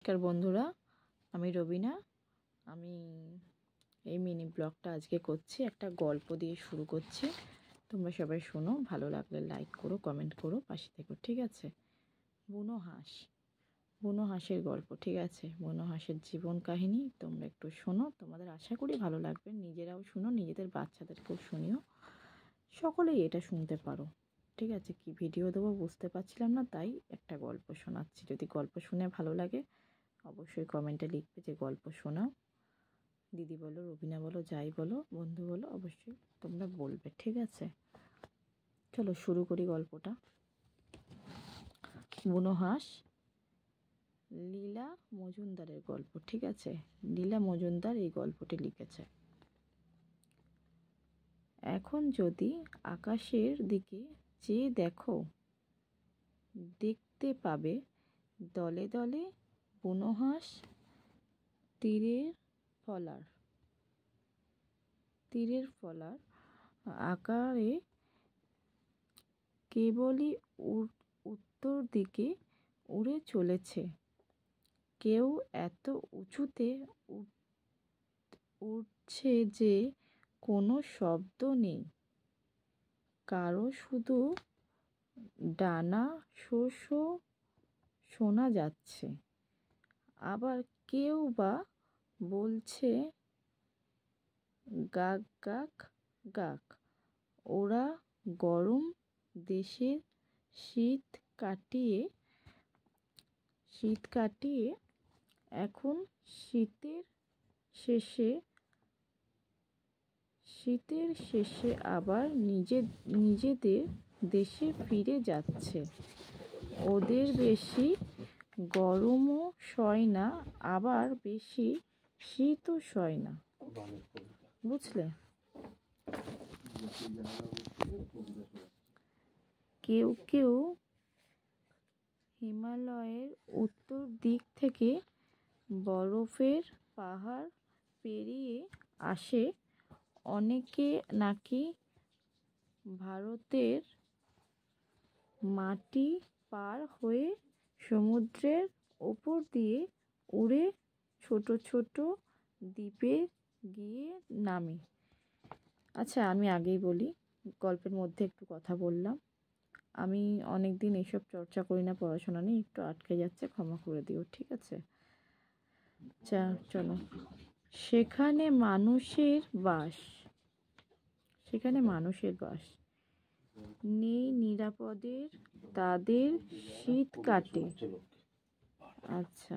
নমস্কার বন্ধুরা, আমি রবিনা। আমি এই মিনি ব্লগটা আজকে করছি, একটা গল্প দিয়ে শুরু করছি। তোমরা সবাই শোনো, ভালো লাগলে লাইক করো, কমেন্ট করো, পাশে থেকো, ঠিক আছে? বুনো হাঁস, বুনো হাঁসের গল্প, ঠিক আছে? বুনো হাঁসের জীবন কাহিনী তোমরা একটু শোনো, তোমাদের আশা করি ভালো লাগবে। নিজেরাও শুনো, নিজেদের বাচ্চাদেরকেও শুনিও, সকলেই এটা শুনতে পারো, ঠিক আছে? কি ভিডিও দেবো বুঝতে পারছিলাম না, তাই একটা গল্প শোনাচ্ছি। যদি গল্প শুনে ভালো লাগে অবশ্যই কমেন্টে লিখবে যে গল্প শোনাও। দিদি বলো, রবিনা বলো, যাই বলো, বন্ধু বলো, অবশ্যই তোমরা বলবে, ঠিক আছে? চলো শুরু করি গল্পটা। বুনো হাঁস, লীলা মজুমদারের গল্প, ঠিক আছে? লীলা মজুমদার এই গল্পটি লিখেছে। এখন যদি আকাশের দিকে চেয়ে দেখো, দেখতে পাবে দলে দলে বুনো হাঁস তীরের ফলার আকারে কেবলই উত্তর দিকে উড়ে চলেছে। কেউ এত উঁচুতে উড়ছে যে কোনো শব্দ নেই, কারো শুধু ডানা শো শোনা যাচ্ছে। আবার কেউ বা বলছে গাক গাক গাক। ওরা গরম দেশের শীত কাটিয়ে এখন শীতের শেষে আবার নিজেদের দেশে ফিরে যাচ্ছে। ওদের বেশি গরমও সয় না, আবার বেশি শীতও সয় না, বুঝলে? কেউ কেউ হিমালয়ের উত্তর দিক থেকে বরফের পাহাড় পেরিয়ে আসে। অনেকে নাকি ভারতের মাটি পার হয়ে সমুদ্রের ওপর দিয়ে উড়ে ছোট ছোট দ্বীপে গিয়ে নামে। আচ্ছা, আমি আগেই বলি, গল্পের মধ্যে একটু কথা বললাম। আমি অনেক দিন এইসব চর্চা করি না, পড়াশোনা নিয়ে একটু আটকে যাচ্ছে, ক্ষমা করে দিও, ঠিক আছে? চলো। সেখানে মানুষের বাস নেই নিরাপদের, তাদের শীত কাটে। আচ্ছা,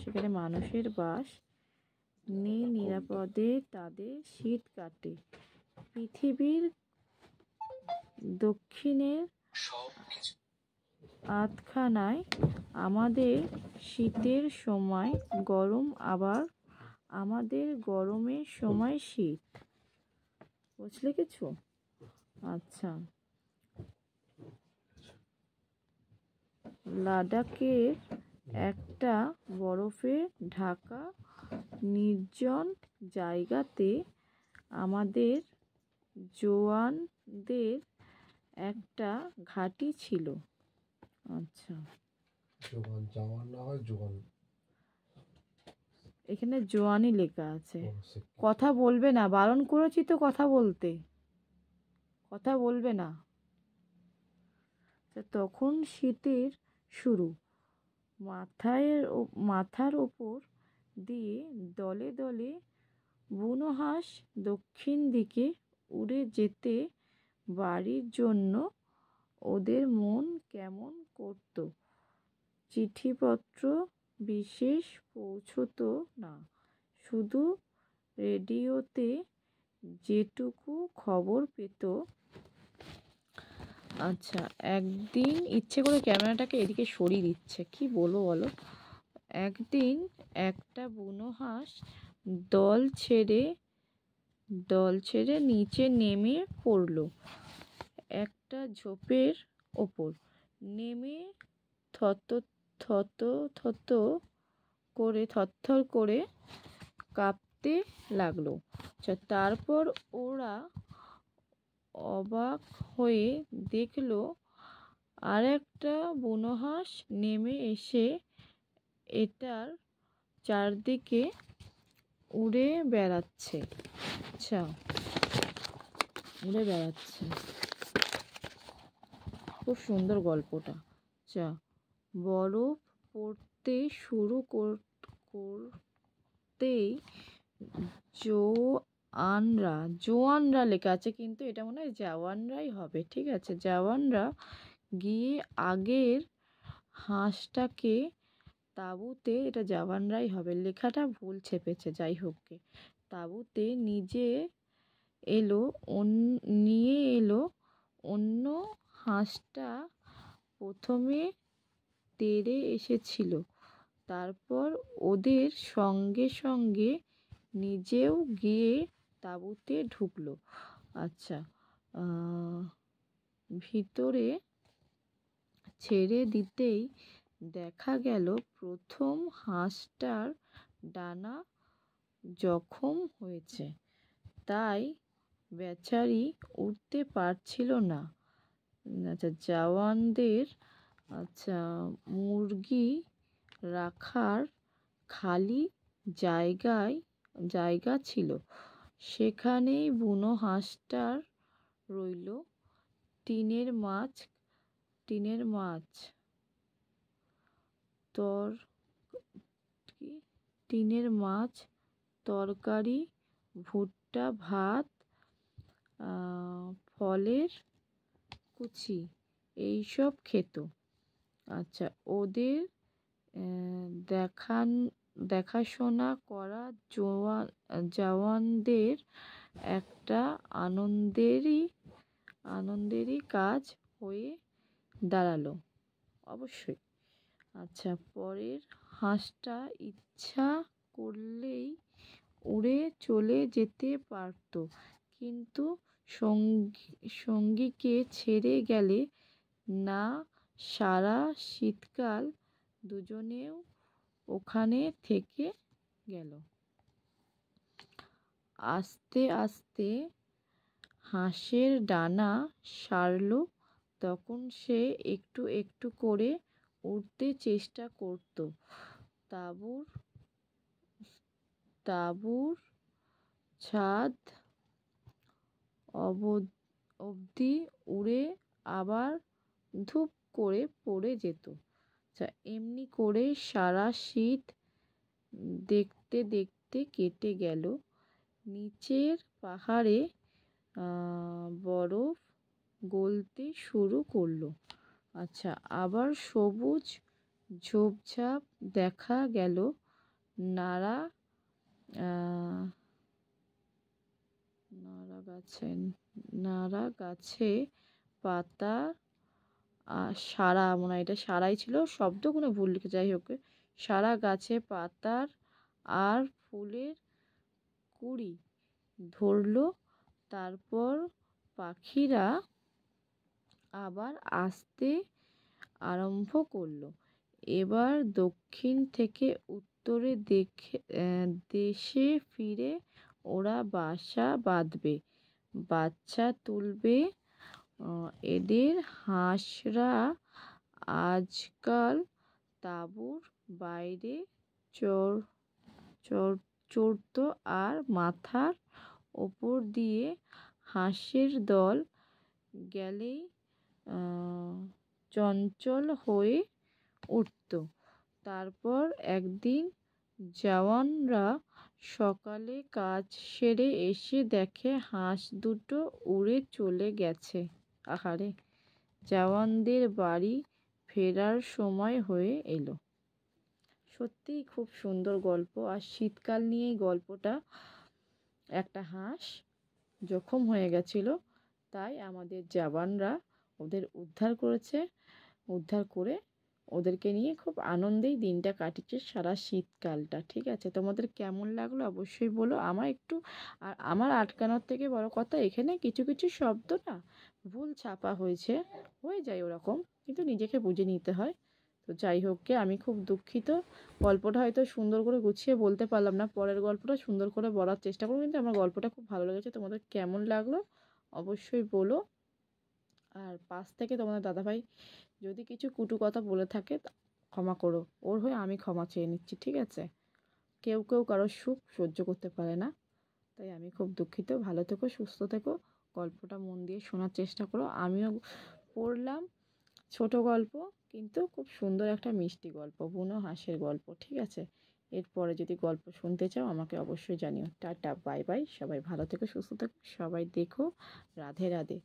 সেখানে মানুষের বাস নেই নিরাপদে, তাদের শীত কাটে। পৃথিবীর দক্ষিণের আধখানায় আমাদের শীতের সময় গরম, আবার আমাদের গরমের সময় শীত, বুঝলে কিছু? আচ্ছা, লাদাখের একটা বরফে ঢাকা নির্জন জায়গাতে আমাদের জওয়ানদের একটা ঘাঁটি ছিল। আচ্ছা, এখানে জওয়ানই লেখা আছে। কথা বলবে না, বারণ করেছি তো, কথা বলবে না। তখন শীতের শুরু। মাথার ওপর দিয়ে দলে দলে বুনো হাঁস দক্ষিণ দিকে উড়ে যেতে বাড়ির জন্য ওদের মন কেমন করত। চিঠিপত্র বিশেষ পৌঁছতো না, শুধু রেডিওতে যেটুকু খবর পেত। আচ্ছা, একদিন ইচ্ছে করে ক্যামেরাটাকে এদিকে সরিয়ে দিচ্ছে, কি বলবো বলো। একদিন একটা বুনো হাঁস দল ছেড়ে নিচে নেমে পড়ল। একটা ঝোপের ওপর নেমে থরথর করে কাঁপতে লাগলো। তারপর ওরা অবাক হয়ে দেখল আর একটা বুনো হাঁস নেমে এসে এটার চারদিকে উড়ে বেড়াচ্ছে। আচ্ছা, উড়ে বেড়াচ্ছে। খুব সুন্দর গল্পটা। আচ্ছা, বরফ পড়তে শুরু করতেই জোয়ানরা লেখা আছে, কিন্তু এটা মনে হয় জওয়ানরাই হবে। ঠিক আছে, জওয়ানরা গিয়ে আগের হাঁসটাকে তাঁবুতে, এটা জওয়ানরাই হবে, লেখাটা ভুল ছেপেছে, যাই হোক গে, তাঁবুতে নিয়ে এলো। অন্য হাঁসটা প্রথমে তেড়ে এসেছিল, তারপর ওদের সঙ্গে সঙ্গে নিজেও গিয়ে তাঁবুতে ঢুকলো। আচ্ছা, ভিতরে ছেড়ে দিতেই দেখা গেল প্রথম হাঁসটার ডানা জখম হয়েছে, তাই বেচারি উঠতে পারছিল না। আচ্ছা, জওয়ানদের মুরগি রাখার খালি জায়গা ছিল, সেখানেই বুনো হাঁসটার রইল। টিনের মাছ, তরকারি, ভুট্টা, ভাত, ফলের কুচি এইসব খেত। আচ্ছা, ওদের দেখাশোনা করা জওয়ানদের একটা আনন্দেরই কাজ হয়ে দাঁড়ালো, অবশ্যই। আচ্ছা, পরের হাঁসটা ইচ্ছা করলেই উড়ে চলে যেতে পারত, কিন্তু সঙ্গীকে ছেড়ে গেলে না, সারা শীতকাল দুজনেও ওখানে থেকে গেল। আস্তে আস্তে হাঁসের ডানা সারল, তখন সে একটু একটু করে উঠতে চেষ্টা করত। তাঁবুর ছাদ অবধি উড়ে আবার ধুপ করে পড়ে যেত। আচ্ছা, এমনি করে সারা শীত দেখতে দেখতে কেটে গেল। নিচের পাহাড়ে বরফ গলতে শুরু করলো। আচ্ছা, আবার সবুজ ঝোপঝাপ দেখা গেল। নাড়া গাছে পাতা সারা, মনে হয় এটা সারাই ছিল, শব্দগুলো ভুল লিখে, যাই হোক, সারা গাছে পাতার আর ফুলের কুঁড়ি ধরলো। তারপর পাখিরা আবার আসতে আরম্ভ করলো। এবার দক্ষিণ থেকে উত্তরে দেশে ফিরে ওরা বাসা বাঁধবে, বাচ্চা তুলবে। এদের হাঁসরা আজকাল তাঁবুর বাইরে চড়ত, আর মাথার ওপর দিয়ে হাঁসের দল গেলেই চঞ্চল হয়ে উঠত। তারপর একদিন জওয়ানরা সকালে কাজ সেরে এসে দেখে হাঁস দুটো উড়ে চলে গেছে। আহারে, জওয়ানদের বাড়ি ফেরার সময় হয়ে এলো। সত্যিই খুব সুন্দর গল্প, আর শীতকাল নিয়েই গল্পটা। একটা হাঁস জখম হয়ে গেছিল, তাই আমাদের জওয়ানরা ওদের উদ্ধার করে ওদেরকে নিয়ে খুব আনন্দেই দিনটা কাটিয়েছে সারা শীতকালটা। ঠিক আছে, তোমাদের কেমন লাগলো অবশ্যই বলো। আমার আটকানোর থেকে বড় কথা, এখানে কিছু কিছু শব্দ না ভুল ছাপা হয়ে যায় ওরকম, কিন্তু নিজেকে বুঝে নিতে হয়। তো যাই হোক গে, আমি খুব দুঃখিত, গল্পটা হয়তো সুন্দর করে গুছিয়ে বলতে পারলাম না, পরের গল্পটা সুন্দর করে বলার চেষ্টা করব। কিন্তু আমার গল্পটা খুব ভালো লেগেছে, তোমাদের কেমন লাগলো অবশ্যই বলো। আর পাশ থেকে তোমাদের দাদাভাই যদি কিছু কটু কথা বলে থাকে ক্ষমা করো, ওর হয়ে আমি ক্ষমা চেয়ে নিচ্ছি, ঠিক আছে? কেউ কেউ কারোর সুখ সহ্য করতে পারে না, তাই আমি খুব দুঃখিত। ভালো থেকো, সুস্থ থেকো, গল্পটা মন দিয়ে শোনার চেষ্টা করো। আমিও পড়লাম, ছোট গল্প, কিন্তু খুব সুন্দর একটা মিষ্টি গল্প, বুনো হাঁসের গল্প, ঠিক আছে? এরপরে যদি গল্প শুনতে চাও আমাকে অবশ্যই জানিও। টাটা, বাই বাই, সবাই ভালো থেকো, সুস্থ থেকো, সবাই দেখো। রাধে রাধে।